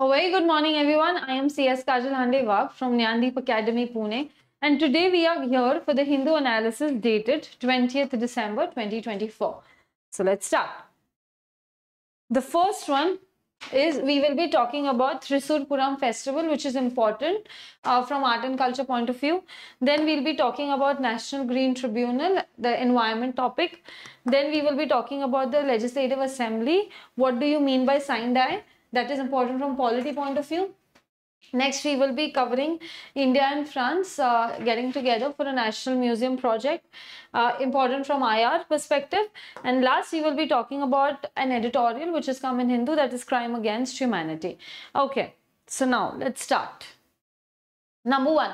A very good morning, everyone. I am CS Kajal Handewag from Nyandeep Academy, Pune. And today we are here for the Hindu analysis dated 20th December 2024. So let's start. The first one is we will be talking about Thrissur festival, which is important from art and culture point of view. Then we'll be talking about National Green Tribunal, the environment topic. Then we will be talking about the Legislative Assembly. What do you mean by sine-die? That is important from polity point of view. Next, we will be covering India and France getting together for a national museum project, important from IR perspective. And last, we will be talking about an editorial which has come in Hindu, that is crime against humanity. Okay, so now let's start. Number one,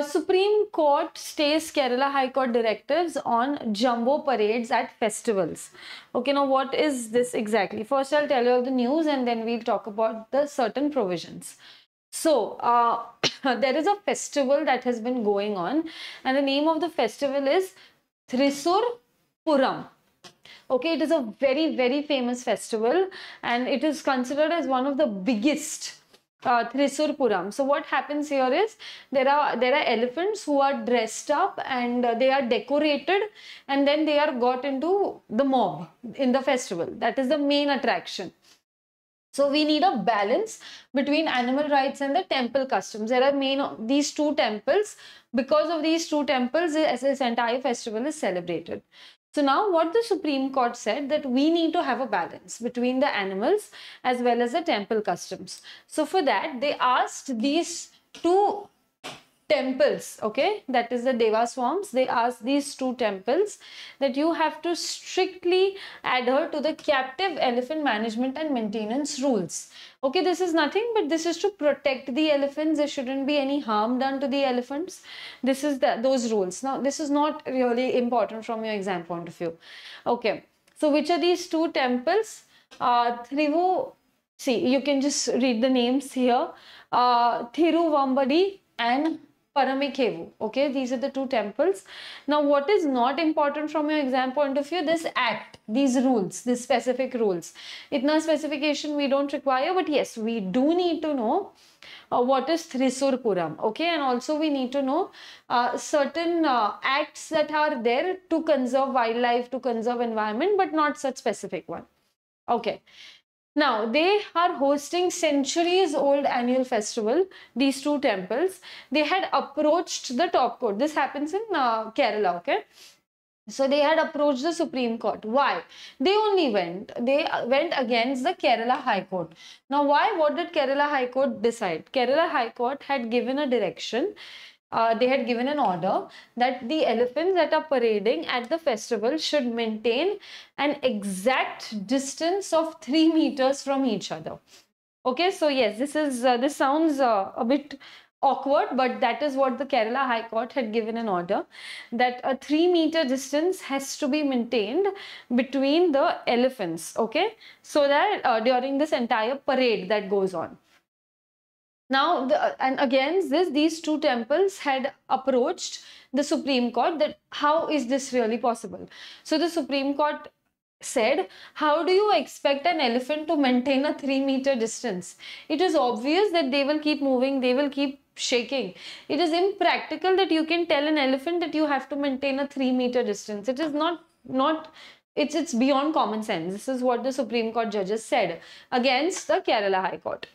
Supreme Court stays Kerala High Court directives on jumbo parades at festivals. Okay, now what is this exactly? First, I'll tell you all the news and then we'll talk about the certain provisions. So, there is a festival that has been going on and the name of the festival is Thrissur. Okay, it is a very, very famous festival and it is considered as one of the biggest Thrissur. So what happens here is there are elephants who are dressed up and they are decorated and then they are got into the mob in the festival. That is the main attraction. So we need a balance between animal rights and the temple customs. There are these two temples. Because of these two temples, this entire festival is celebrated. So now what the Supreme Court said that we need to have a balance between the animals as well as the temple customs. So for that, they asked these two temples, okay, that is the Deva Swams, they asked these two temples that you have to strictly adhere to the captive elephant management and maintenance rules. Okay, this is nothing but this is to protect the elephants. There shouldn't be any harm done to the elephants. This is those rules. Now, this is not really important from your exam point of view. Okay, so which are these two temples? See, you can just read the names here. Thiruvambadi and Paramikevu. Okay, these are the two temples. Now, what is not important from your exam point of view? This act, these rules, these specific rules. Itna specification we don't require, but yes, we do need to know what is Thrissur. Okay, and also we need to know certain acts that are there to conserve wildlife, to conserve environment, but not such specific one. Okay. Now, they are hosting centuries-old annual festival, these two temples. They had approached the top court. This happens in Kerala, okay? So, they had approached the Supreme Court. Why? They went against the Kerala High Court. Now, why? What did Kerala High Court decide? Kerala High Court had given a direction. They had given an order that the elephants that are parading at the festival should maintain an exact distance of 3 meters from each other. Okay, so yes, this sounds a bit awkward, but that is what the Kerala High Court had given an order, that a 3-meter distance has to be maintained between the elephants, okay, so that during this entire parade that goes on. Now, and against this, these two temples had approached the Supreme Court that how is this really possible? So the Supreme Court said, how do you expect an elephant to maintain a 3-meter distance? It is obvious that they will keep moving, they will keep shaking. It is impractical that you can tell an elephant that you have to maintain a 3-meter distance. It is it's beyond common sense. This is what the Supreme Court judges said against the Kerala High Court.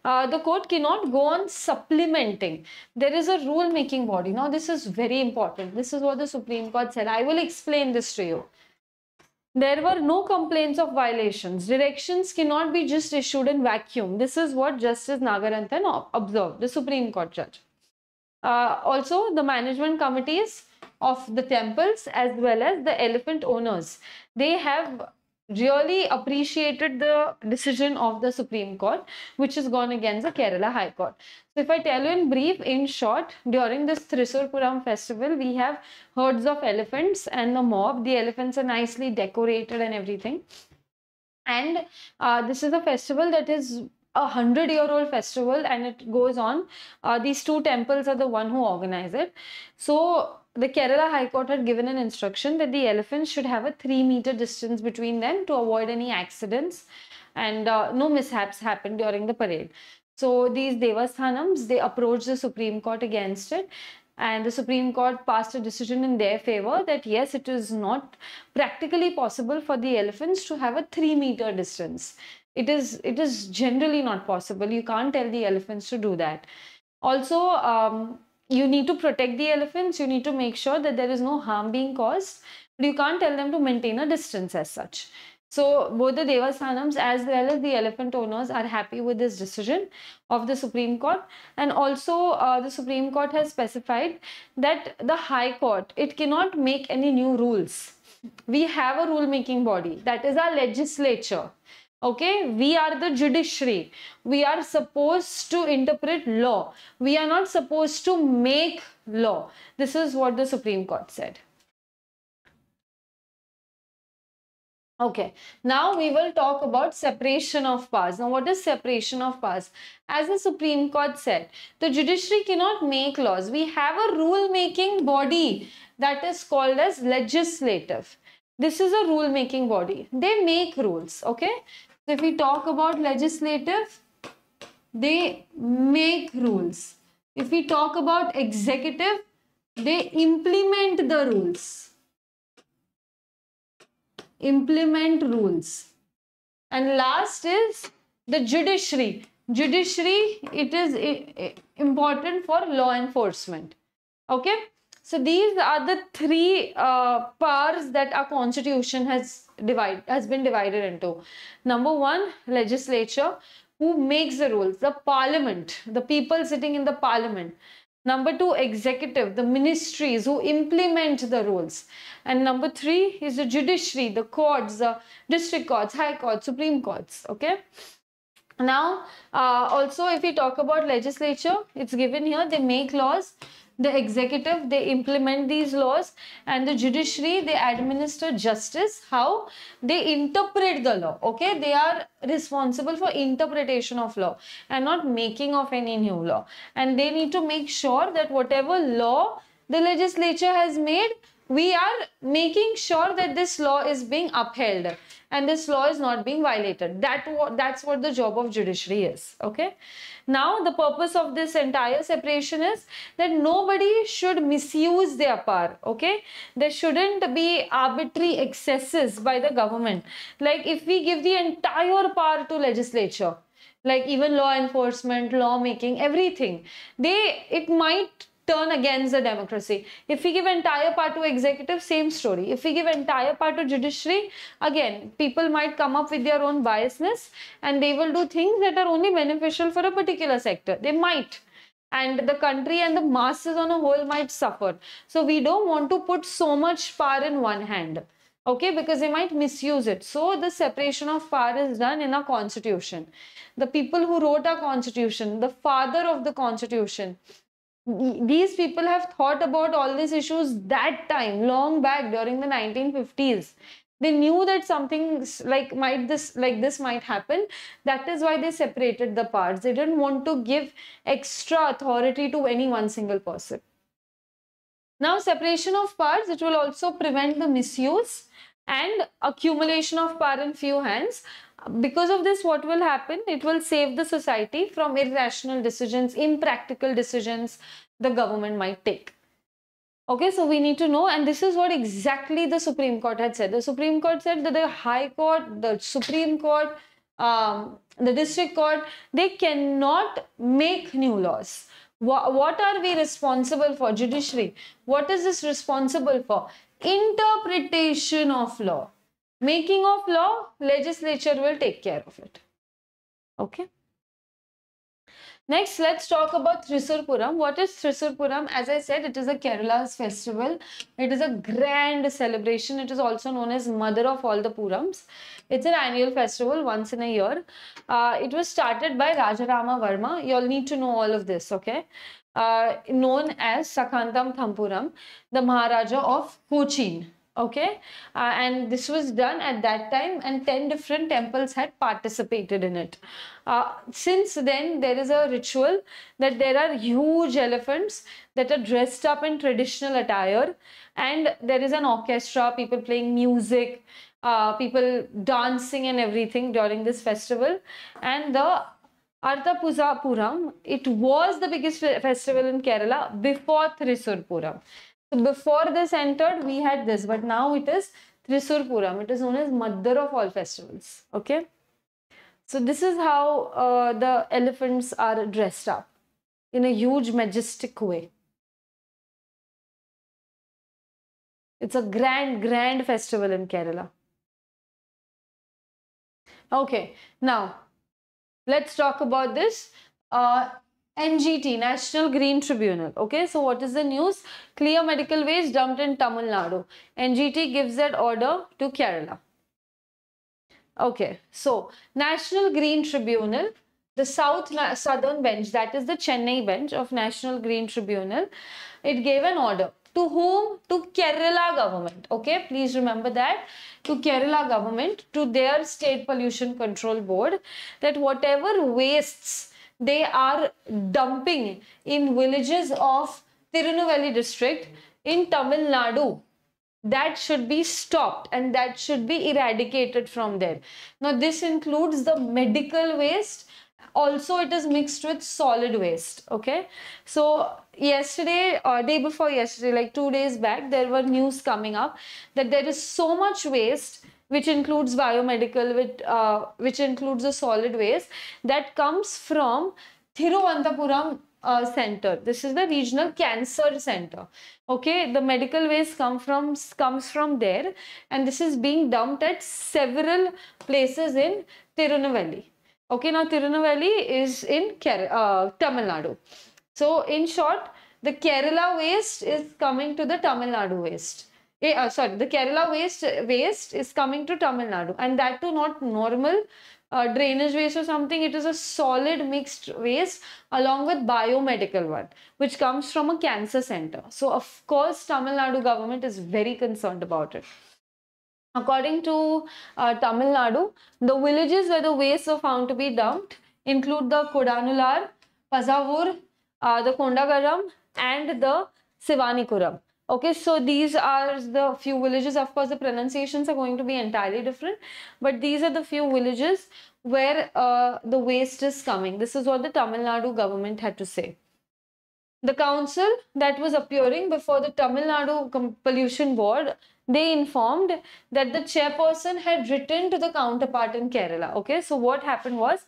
The court cannot go on supplementing. There is a rule-making body. Now, this is very important. This is what the Supreme Court said. I will explain this to you. There were no complaints of violations. Directions cannot be just issued in vacuum. This is what Justice Nagaranthan observed, the Supreme Court judge. Also, the management committees of the temples as well as the elephant owners, they have really appreciated the decision of the Supreme Court, which has gone against the Kerala High Court. So if I tell you in brief, in short, during this Thrissur festival, we have herds of elephants and the mob. The elephants are nicely decorated and everything. And this is a festival that is a 100-year-old festival and it goes on. These two temples are the one who organize it. So the Kerala High Court had given an instruction that the elephants should have a 3-meter distance between them to avoid any accidents. and no mishaps happened during the parade. So these Devasthanams, they approached the Supreme Court against it, and the Supreme Court passed a decision in their favor that yes, it is not practically possible for the elephants to have a 3-meter distance. It is generally not possible. You can't tell the elephants to do that. Also, you need to protect the elephants. You need to make sure that there is no harm being caused, but you can't tell them to maintain a distance as such. So both the Devasthanams as well as the elephant owners are happy with this decision of the Supreme Court. And also the Supreme Court has specified that the High Court, it cannot make any new rules. We have a rule making body, that is our legislature. Okay, we are the judiciary. We are supposed to interpret law. We are not supposed to make law. This is what the Supreme Court said. Okay, now we will talk about separation of powers. Now, what is separation of powers? As the Supreme Court said, the judiciary cannot make laws. We have a rule-making body that is called as legislative. This is a rule-making body. They make rules, okay? So, if we talk about legislative, they make rules. If we talk about executive, they implement the rules. Implement rules. And last is the judiciary. Judiciary, it is important for law enforcement. Okay, so these are the three powers that our constitution has been divided into. Number one, legislature, who makes the rules, the parliament, the people sitting in the parliament. Number two, executive, the ministries who implement the rules. And number three is the judiciary, the courts, the district courts, high courts, supreme courts. Okay. Now, also if we talk about legislature, it's given here, they make laws. The executive, they implement these laws, and the judiciary, they administer justice. How? They interpret the law. Okay, they are responsible for interpretation of law and not making of any new law. And they need to make sure that whatever law the legislature has made, we are making sure that this law is being upheld and this law is not being violated. That's what the job of judiciary is. Okay. Now, the purpose of this entire separation is that nobody should misuse their power. Okay. There shouldn't be arbitrary excesses by the government. Like if we give the entire power to legislature, like even law enforcement, law making, everything, it might turn against the democracy. If we give entire power to executive, same story. If we give entire power to judiciary, again, people might come up with their own biasness and they will do things that are only beneficial for a particular sector. They might. And the country and the masses on a whole might suffer. So we don't want to put so much power in one hand. Okay, because they might misuse it. So the separation of power is done in our constitution. The people who wrote our constitution, the father of the constitution, these people have thought about all these issues that time, long back during the 1950s. They knew that something like this might happen. That is why they separated the powers. They didn't want to give extra authority to any one single person. Now, separation of powers, it will also prevent the misuse and accumulation of power in few hands. Because of this, what will happen? It will save the society from irrational decisions, impractical decisions the government might take. Okay, so we need to know, and this is what exactly the Supreme Court had said. The Supreme Court said that the High Court, the Supreme Court, the District Court, they cannot make new laws. What are we responsible for? Judiciary. What is this responsible for? Interpretation of law. Making of law, legislature will take care of it. Okay. Next, let's talk about Thrissur. What is Thrissur? As I said, it is a Kerala's festival. It is a grand celebration. It is also known as Mother of all the Purams. It's an annual festival once in a year. It was started by Rajarama Varma. You all need to know all of this, okay? Known as Sakhantam Thampuram, the Maharaja of Cochin. Okay, and this was done at that time, and 10 different temples had participated in it. Since then, there is a ritual that there are huge elephants that are dressed up in traditional attire, and there is an orchestra, people playing music, people dancing and everything during this festival. And the Arthapuza Puram, it was the biggest festival in Kerala before Thrissur Puram. So before this entered, we had this, but now it is Thrissur Puram. It is known as mother of all festivals. Okay. So this is how the elephants are dressed up in a huge majestic way. It's a grand festival in Kerala. Okay, now let's talk about this NGT, National Green Tribunal. Okay, so what is the news? Clear medical waste dumped in Tamil Nadu. NGT gives that order to Kerala. Okay, so National Green Tribunal, the southern bench, that is the Chennai bench of National Green Tribunal, it gave an order. To whom? To Kerala government. Okay, please remember that. To Kerala government, to their state pollution control board, that whatever wastes they are dumping in villages of Tirunelveli district in Tamil Nadu, that should be stopped and that should be eradicated from there. Now this includes the medical waste. Also it is mixed with solid waste. Okay, so yesterday or day before yesterday, like 2 days back, there were news coming up that there is so much waste which includes biomedical, which includes the solid waste that comes from Thiruvananthapuram center. This is the regional cancer center. Okay, the medical waste comes from there, and this is being dumped at several places in Tirunelveli. Okay, now Tirunelveli is in Tamil Nadu. So in short, the Kerala waste is coming to the Tamil Nadu waste. The Kerala waste is coming to Tamil Nadu, and that too not normal drainage waste or something. It is a solid mixed waste along with biomedical one, which comes from a cancer center. So of course Tamil Nadu government is very concerned about it. According to Tamil Nadu, the villages where the wastes are found to be dumped include the Kodanular, Pazhavur, the Kondagaram and the Sivanikuram. Okay, so these are the few villages. Of course, the pronunciations are going to be entirely different, but these are the few villages where the waste is coming. This is what the Tamil Nadu government had to say. The council that was appearing before the Tamil Nadu Pollution Board, they informed that the chairperson had written to the counterpart in Kerala. Okay, so what happened was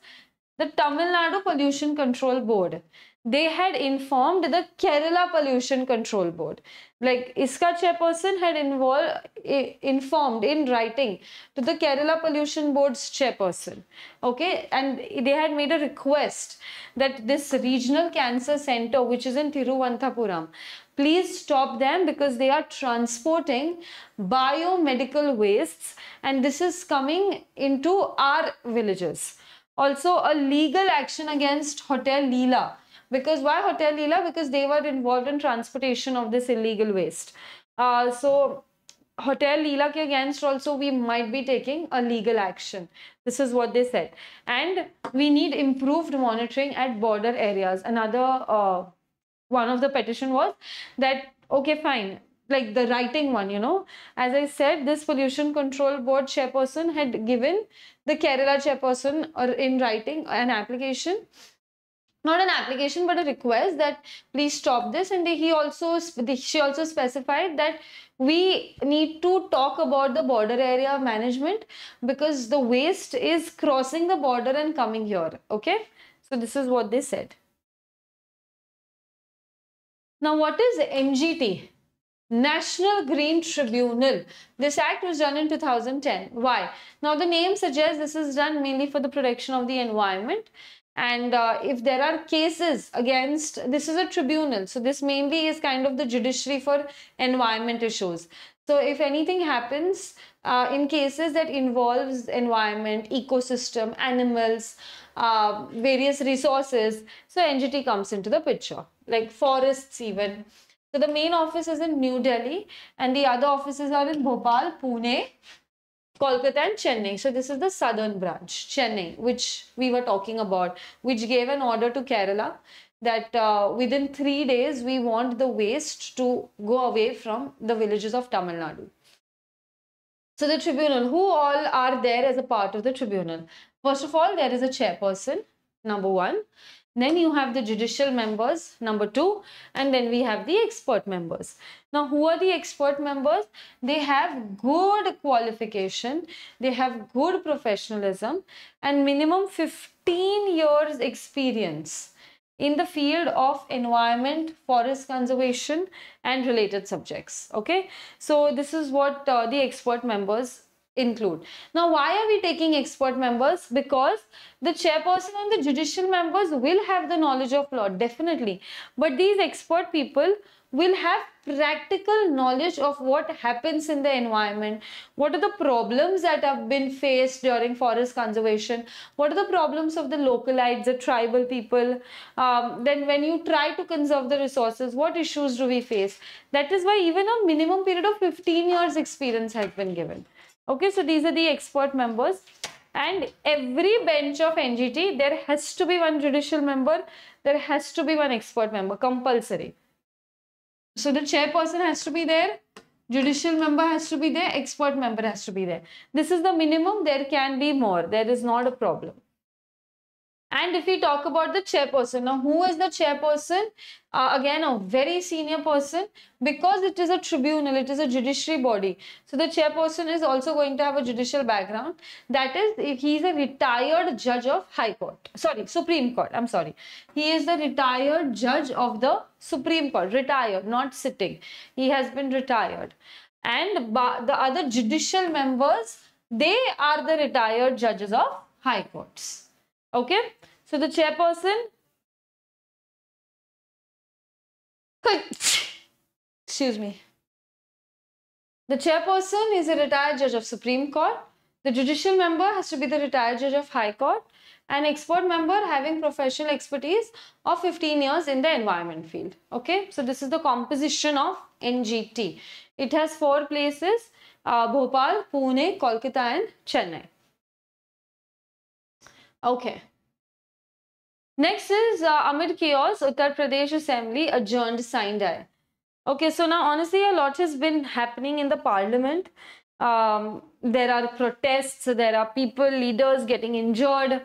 the Tamil Nadu Pollution Control Board, they had informed the Kerala Pollution Control Board. Like ISKA chairperson had informed in writing to the Kerala Pollution Board's chairperson. Okay, and they had made a request that this regional cancer center, which is in Thiruvananthapuram, please stop them because they are transporting biomedical wastes and this is coming into our villages. Also, a legal action against Hotel Leela. Because why Hotel Leela? Because they were involved in transportation of this illegal waste. So Hotel Leela ke against also we might be taking a legal action. This is what they said. And we need improved monitoring at border areas. Another one of the petition was that, okay, fine, like the writing one, you know, as I said, this pollution control board chairperson had given the Kerala chairperson or in writing an application, not an application but a request that please stop this, and she also specified that we need to talk about the border area management because the waste is crossing the border and coming here. Okay, so this is what they said. Now what is NGT? National Green Tribunal. This act was done in 2010. Why? Now the name suggests this is done mainly for the protection of the environment. And if there are cases against, this is a tribunal. So this mainly is kind of the judiciary for environment issues. So if anything happens in cases that involves environment, ecosystem, animals, various resources, so NGT comes into the picture, like forests even. So the main office is in New Delhi and the other offices are in Bhopal, Pune, Kolkata and Chennai. So this is the southern branch, Chennai, which we were talking about, which gave an order to Kerala that within 3 days we want the waste to go away from the villages of Tamil Nadu. So the tribunal, who all are there as a part of the tribunal? First of all, there is a chairperson, number one. Then you have the judicial members, number two, and then we have the expert members. Now, who are the expert members? They have good qualification, they have good professionalism, and minimum 15 years experience in the field of environment, forest conservation, and related subjects. Okay, so this is what the expert members include. Now, why are we taking expert members? Because the chairperson and the judicial members will have the knowledge of law, definitely, but these expert people will have practical knowledge of what happens in the environment, what are the problems that have been faced during forest conservation, what are the problems of the localites, the tribal people, then when you try to conserve the resources, what issues do we face? That is why even a minimum period of 15 years experience has been given. Okay, so these are the expert members, and every bench of NGT, there has to be one judicial member, there has to be one expert member, compulsory. So the chairperson has to be there, judicial member has to be there, expert member has to be there. This is the minimum, there can be more, there is not a problem. And if we talk about the chairperson, now who is the chairperson? Again, a very senior person, because it is a tribunal, it is a judiciary body. So the chairperson is also going to have a judicial background. That is, he is a retired judge of High Court. Sorry, Supreme Court. I'm sorry. He is the retired judge of the Supreme Court. Retired, not sitting. He has been retired. And the other judicial members, they are the retired judges of High Courts. Okay, so the chairperson, excuse me, the chairperson is a retired judge of Supreme Court, the judicial member has to be the retired judge of High Court, an expert member having professional expertise of 15 years in the environment field. Okay, so this is the composition of NGT. It has 4 places, Bhopal, Pune, Kolkata and Chennai. Okay. Next is amid chaos, Uttar Pradesh Assembly adjourned sine die. Okay, so now honestly a lot has been happening in the parliament. There are protests, there are people, leaders getting injured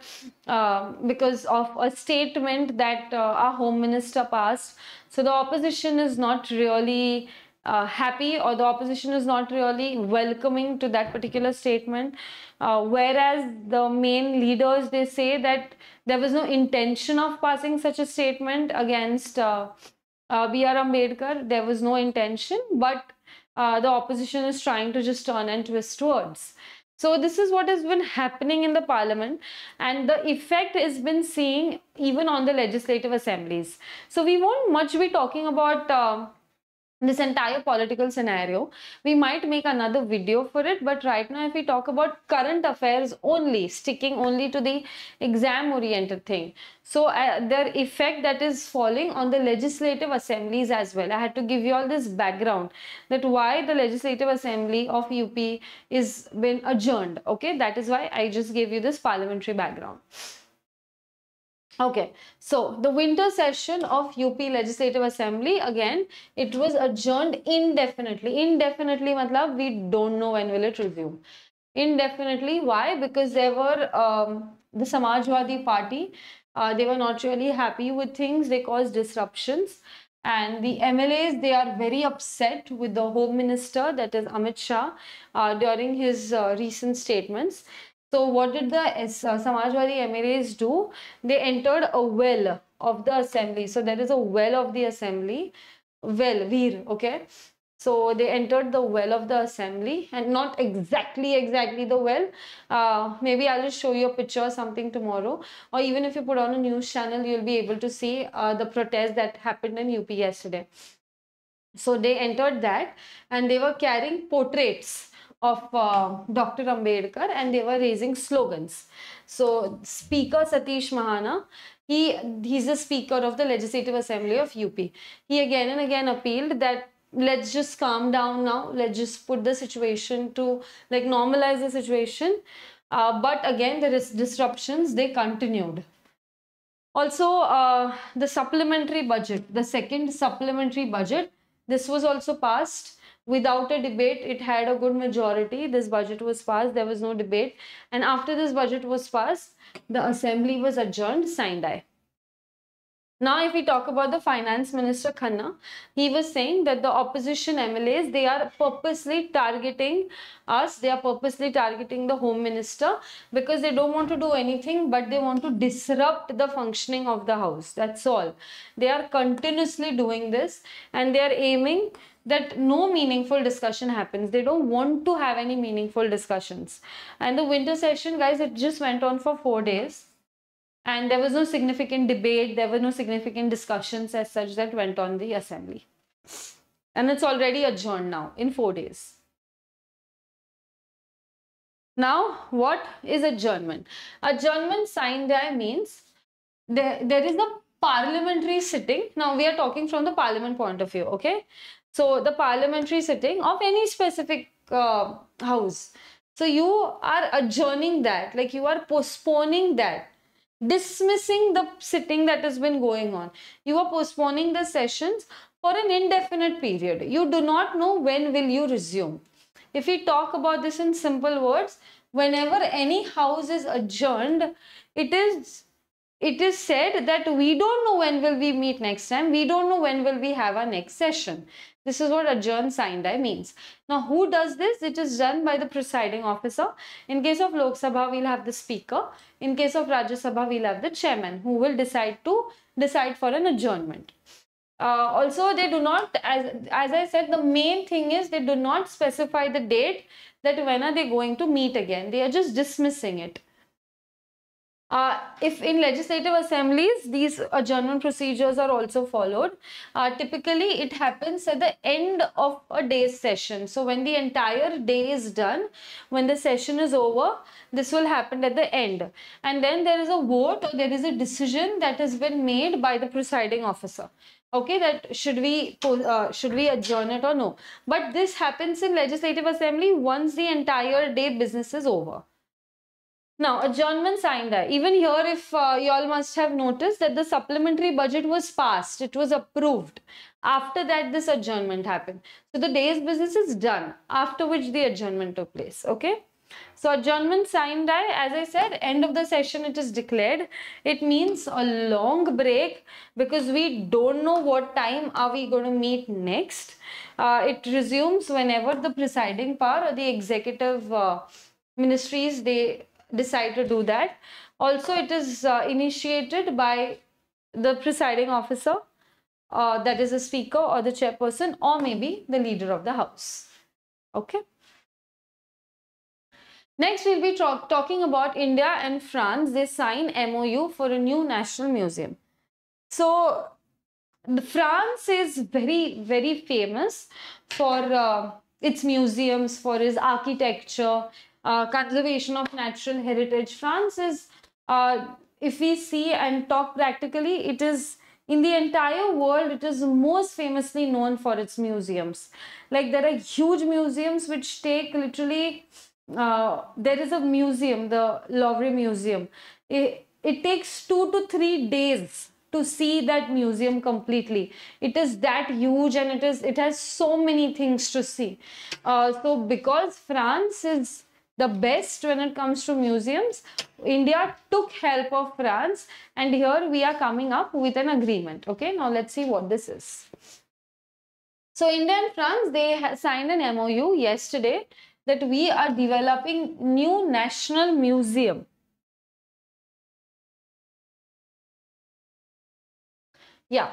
because of a statement that our home minister passed. So the opposition is not really happy, or the opposition is not really welcoming to that particular statement, whereas the main leaders, they say that there was no intention of passing such a statement against B.R. Ambedkar. There was no intention, but the opposition is trying to just turn and twist words. So this is what has been happening in the parliament, and the effect has been seen even on the legislative assemblies. So we won't much be talking about this entire political scenario. We might make another video for it, but right now if we talk about current affairs only, sticking only to the exam oriented thing, so their effect that is falling on the legislative assemblies as well. I had to give you all this background that why the legislative assembly of UP is been adjourned. Okay, that is why I just gave you this parliamentary background. Okay, so the winter session of UP Legislative Assembly, again, it was adjourned indefinitely. Indefinitely, matlab, we don't know when will it resume. Indefinitely, why? Because there were the Samajwadi Party, they were not really happy with things, they caused disruptions. And the MLAs, they are very upset with the Home Minister, that is Amit Shah, during his recent statements. So what did the Samajwadi MLAs do? They entered a well of the assembly. So there is a well of the assembly, well, Veer, okay? So they entered the well of the assembly, and not exactly the well. Maybe I'll just show you a picture or something tomorrow. Or even if you put on a news channel, you'll be able to see the protest that happened in UP yesterday. So they entered that, and they were carrying portraits of Dr. Ambedkar, and they were raising slogans. So Speaker Satish Mahana, he's the Speaker of the Legislative Assembly of UP. He again and again appealed that let's just calm down now, let's just put the situation to like normalize the situation. But again, there is disruptions, they continued. Also, the supplementary budget, the second supplementary budget, this was also passed. without a debate. It had a good majority. This budget was passed. There was no debate. And after this budget was passed, the assembly was adjourned, signed aye. Now, if we talk about the finance minister Khanna, he was saying that the opposition MLAs, they are purposely targeting us, they are purposely targeting the home minister because they don't want to do anything, but they want to disrupt the functioning of the house. That's all. They are continuously doing this and they are aiming that no meaningful discussion happens. They don't want to have any meaningful discussions. And the winter session, guys, it just went on for 4 days. And there was no significant debate, there were no significant discussions as such that went on the assembly. And it's already adjourned now in 4 days. Now, what is adjournment? Adjournment signed aye means there is a parliamentary sitting. Now, we are talking from the parliament point of view, okay? So, the parliamentary sitting of any specific house. So, you are adjourning that, like you are postponing that. Dismissing the sitting that has been going on. You are postponing the sessions for an indefinite period. You do not know when will you resume. If we talk about this in simple words, whenever any house is adjourned, it is said that we don't know when will we meet next time. We don't know when will we have our next session. This is what adjourn signed aye means. Now, who does this? It is done by the presiding officer. In case of Lok Sabha, we'll have the speaker. In case of Rajya Sabha, we'll have the chairman who will decide for an adjournment. Also, they do not, as I said, the main thing is they do not specify the date that when are they going to meet again. They are just dismissing it. If in legislative assemblies, these adjournment procedures are also followed. Typically, it happens at the end of a day's session. So, when the entire day is done, when the session is over, this will happen at the end. And then there is a vote or there is a decision that has been made by the presiding officer. Okay, that should we adjourn it or no? But this happens in legislative assembly once the entire day business is over. Now, adjournment signed aye. Even here, if you all must have noticed that the supplementary budget was passed, it was approved. After that, this adjournment happened. So, the day's business is done, after which the adjournment took place. Okay. So, adjournment signed aye, as I said, end of the session it is declared. It means a long break because we don't know what time are we going to meet next. It resumes whenever the presiding power or the executive ministries, they decide to do that. Also, it is initiated by the presiding officer, that is the speaker or the chairperson or maybe the leader of the house. Okay. Next, we'll be talking about India and France. They sign MOU for a new national museum. So, France is very, very famous for its museums, for its architecture, conservation of natural heritage. France is, if we see and talk practically, it is in the entire world, it is most famously known for its museums. Like there are huge museums which take literally, there is a museum, the Louvre Museum. It takes 2 to 3 days to see that museum completely. It is that huge and it has so many things to see. So because France is the best when it comes to museums, India took help of France and here we are coming up with an agreement. Okay, now let's see what this is. So India and France, they signed an MOU yesterday that we are developing new national museum. Yeah.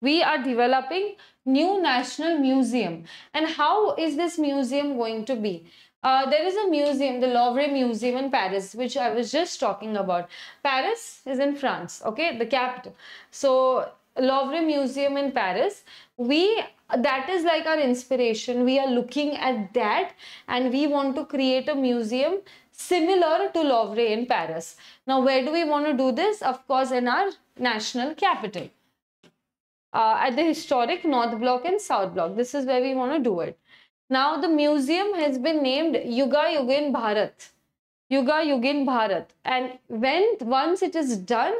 We are developing new national museum. And how is this museum going to be? There is a museum, the Louvre Museum in Paris, which I was just talking about. Paris is in France, okay, the capital. So, Louvre Museum in Paris, that is like our inspiration. We are looking at that and we want to create a museum similar to Louvre in Paris. Now, where do we want to do this? Of course, in our national capital. At the historic North Block and South Block. This is where we want to do it. Now, the museum has been named Yuga Yugin Bharat. Yuga Yugin Bharat. And once it is done,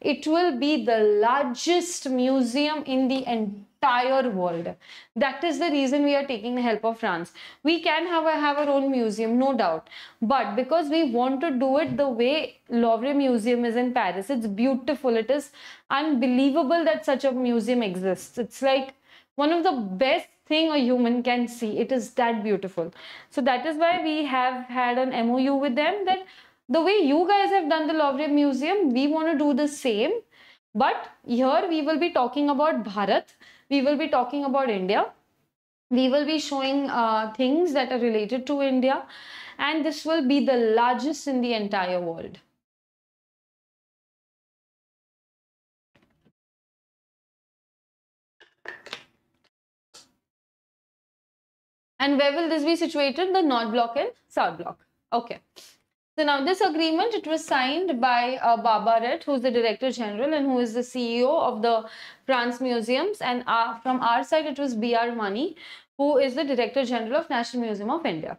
it will be the largest museum in the entire entire world. That is the reason we are taking the help of France. We can have our own museum, no doubt, but because we want to do it the way Louvre Museum is in Paris, it's beautiful, it is unbelievable that such a museum exists. It's like one of the best thing a human can see. It is that beautiful. So that is why we have had an MOU with them, that the way you guys have done the Louvre Museum, we want to do the same. But here we will be talking about Bharat, we will be talking about India, we will be showing things that are related to India, and this will be the largest in the entire world. And where will this be situated? The North Block and South Block. Okay. So now this agreement, it was signed by Barbaret, who is the Director General and who is the CEO of the France Museums. And from our side, it was B.R. Mani, who is the Director General of National Museum of India.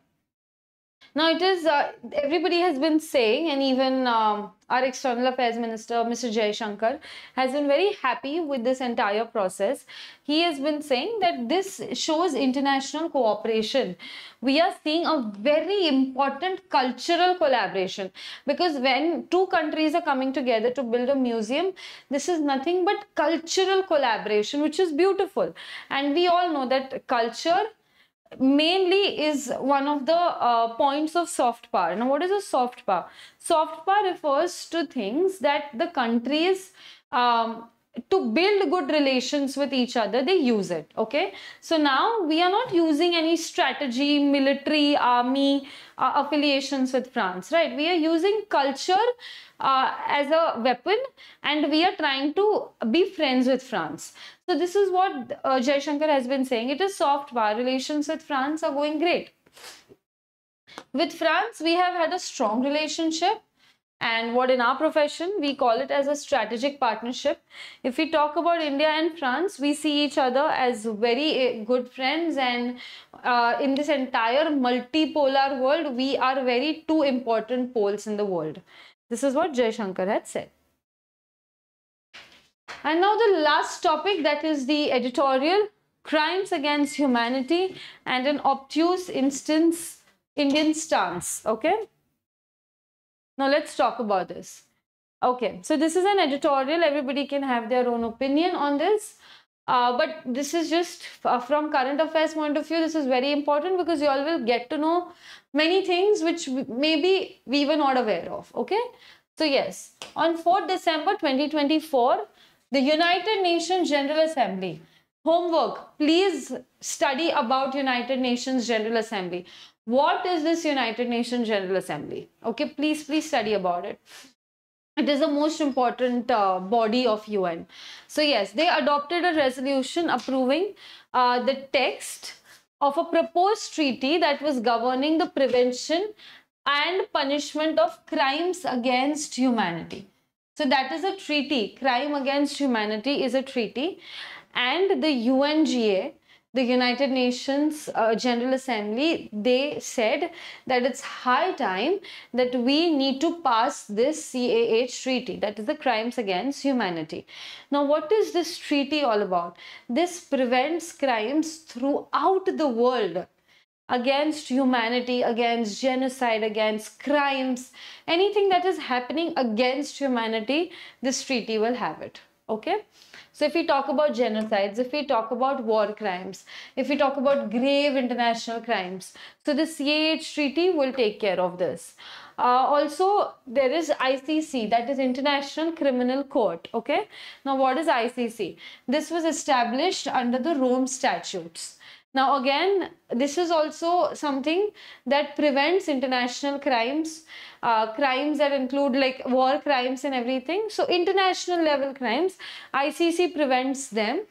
Now it is, everybody has been saying, and even our External Affairs Minister, Mr. Jaishankar, has been very happy with this entire process. He has been saying that this shows international cooperation. We are seeing a very important cultural collaboration, because when two countries are coming together to build a museum, this is nothing but cultural collaboration, which is beautiful. And we all know that culture mainly is one of the points of soft power. Now, what is a soft power? Soft power refers to things that the countries, to build good relations with each other, they use it. Okay, so now we are not using any strategy, military, army affiliations with France, right? We are using culture as a weapon, and we are trying to be friends with France. So this is what Jaishankar has been saying. It is soft power. Relations with France are going great. With France, we have had a strong relationship, and what in our profession we call it as a strategic partnership. If we talk about India and France, we see each other as very good friends, and in this entire multipolar world, we are very two important poles in the world. This is what Jaishankar had said. And now the last topic, that is the editorial, crimes against humanity and an obtuse instance Indian stance. Okay, now let's talk about this. Okay, so this is an editorial. Everybody can have their own opinion on this, but this is just from current affairs point of view. This is very important because you all will get to know many things which maybe we were not aware of. Okay, so yes, on 4th December 2024, the United Nations General Assembly. Homework, please study about United Nations General Assembly. What is this United Nations General Assembly? Okay, please study about it. It is the most important body of UN. So yes, they adopted a resolution approving the text of a proposed treaty that was governing the prevention and punishment of crimes against humanity. So that is a treaty. Crime against humanity is a treaty, and the UNGA, the United Nations General Assembly, they said that it's high time that we need to pass this CAH treaty, that is the crimes against humanity. Now, what is this treaty all about? This prevents crimes throughout the world against humanity, against genocide, against crimes, anything that is happening against humanity, this treaty will have it. Okay, so if we talk about genocides, if we talk about war crimes, if we talk about grave international crimes, so the CAH treaty will take care of this. Also, there is ICC, that is International Criminal Court. Okay, now what is ICC? This was established under the Rome Statutes. Now again, this is also something that prevents international crimes, crimes that include like war crimes and everything. So international level crimes, ICC prevents them.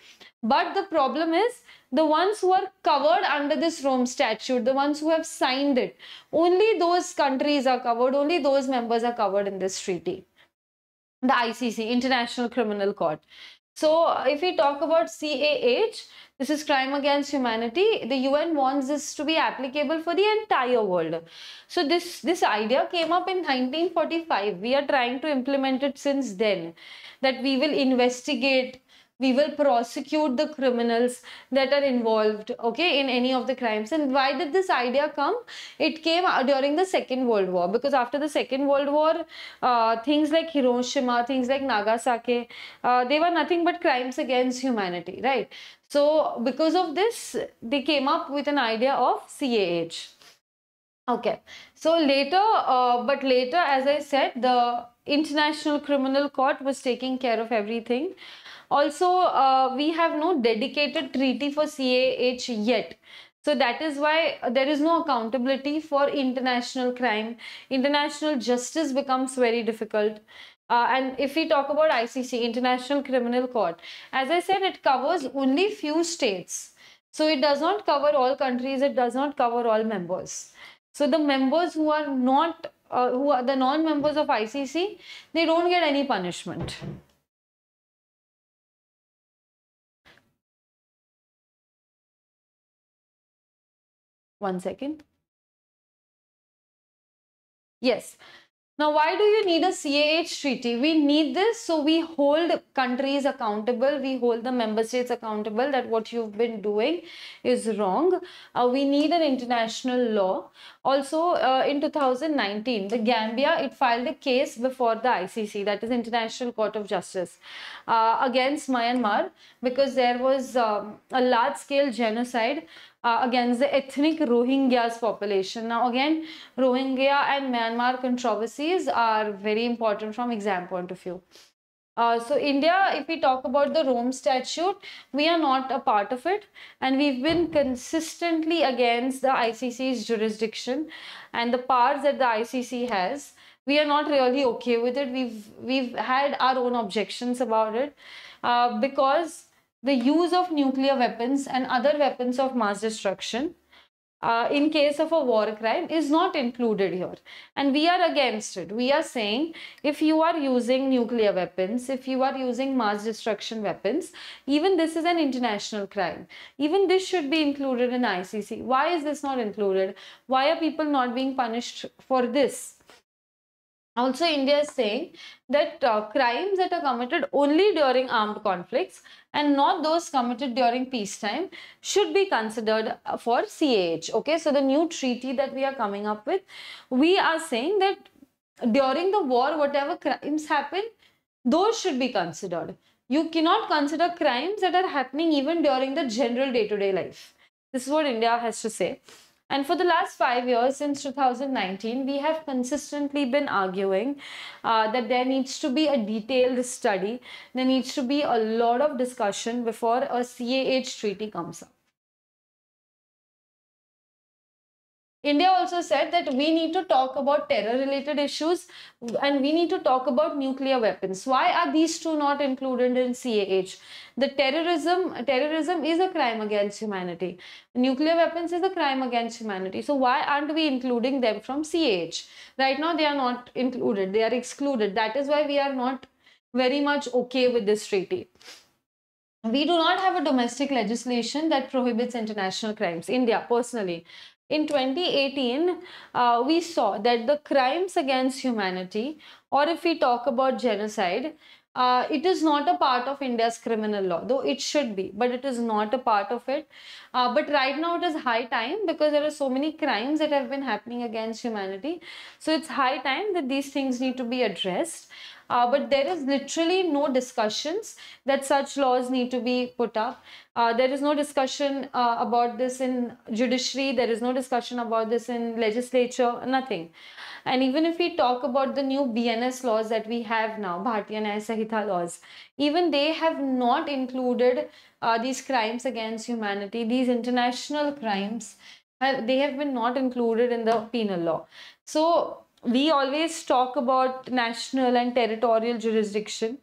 But the problem is, the ones who are covered under this Rome Statute, the ones who have signed it, only those countries are covered, only those members are covered in this treaty. The ICC, International Criminal Court. So if we talk about CAH, this is crime against humanity. The UN wants this to be applicable for the entire world. So this idea came up in 1945. We are trying to implement it since then, that we will investigate We will prosecute the criminals that are involved, okay, in any of the crimes. And why did this idea come? It came during the Second World War, because after the Second World War, things like Hiroshima, things like Nagasaki, they were nothing but crimes against humanity, right? So because of this, they came up with an idea of CAH. Okay, so later, as I said, the International Criminal Court was taking care of everything. Also, we have no dedicated treaty for CAH yet. So that is why there is no accountability for international crime. International justice becomes very difficult. And if we talk about ICC, International Criminal Court, as I said, it covers only few states. So it does not cover all countries, it does not cover all members. So the members who are not, who are the non-members of ICC, they don't get any punishment. One second. Yes. Now, why do you need a CAH treaty? We need this so we hold countries accountable, we hold the member states accountable that what you've been doing is wrong. We need an international law. Also, in 2019, the Gambia, it filed a case before the ICC, that is International Court of Justice, against Myanmar, because there was a large-scale genocide against the ethnic Rohingyas population. Now again, Rohingya and Myanmar controversies are very important from exam point of view. So India, if we talk about the Rome Statute, we are not a part of it, and we've been consistently against the ICC's jurisdiction and the powers that the ICC has. We are not really okay with it. We've had our own objections about it because the use of nuclear weapons and other weapons of mass destruction in case of a war crime is not included here, and we are against it. We are saying if you are using nuclear weapons, if you are using mass destruction weapons, even this is an international crime. Even this should be included in ICC. Why is this not included? Why are people not being punished for this? Also, India is saying that crimes that are committed only during armed conflicts and not those committed during peacetime should be considered for CAH. Okay, so the new treaty that we are coming up with, we are saying that during the war, whatever crimes happen, those should be considered. You cannot consider crimes that are happening even during the general day-to-day life. This is what India has to say. And for the last 5 years, since 2019, we have consistently been arguing that there needs to be a detailed study. There needs to be a lot of discussion before a CAH treaty comes up. India also said that we need to talk about terror-related issues and we need to talk about nuclear weapons. Why are these two not included in CAH? The terrorism is a crime against humanity. Nuclear weapons is a crime against humanity. So why aren't we including them from CAH? Right now they are not included. They are excluded. That is why we are not very much okay with this treaty. We do not have a domestic legislation that prohibits international crimes. India, personally. In 2018, we saw that the crimes against humanity, or if we talk about genocide, it is not a part of India's criminal law, though it should be, but it is not a part of it. But right now it is high time, because there are so many crimes that have been happening against humanity. So it's high time that these things need to be addressed. But there is literally no discussions that such laws need to be put up. There is no discussion about this in judiciary. There is no discussion about this in legislature, nothing. And even if we talk about the new BNS laws that we have now, Bharatiya Nyaya Sanhita laws, even they have not included these crimes against humanity, these international crimes, they have been not included in the penal law. So we always talk about national and territorial jurisdiction,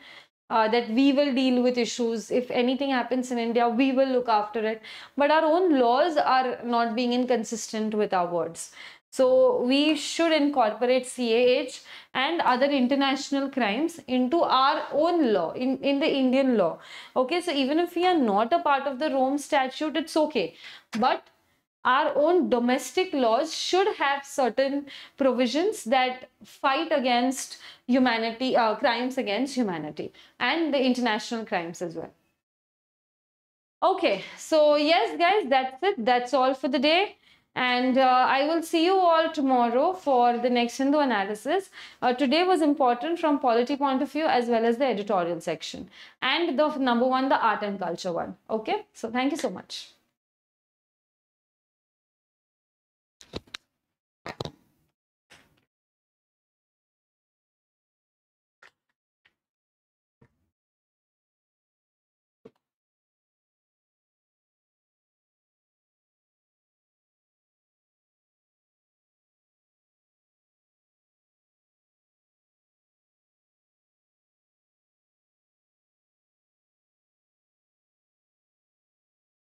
that we will deal with issues. If anything happens in India, we will look after it. But our own laws are not being inconsistent with our words. So we should incorporate CAH and other international crimes into our own law, in the Indian law. Okay, so even if we are not a part of the Rome Statute, it's okay. But our own domestic laws should have certain provisions that fight against humanity, crimes against humanity, and the international crimes as well. Okay, so yes, guys, that's it. That's all for the day. And I will see you all tomorrow for the next Hindu analysis. Today was important from polity point of view as well as the editorial section. And the number one, the art and culture one. Okay, so thank you so much.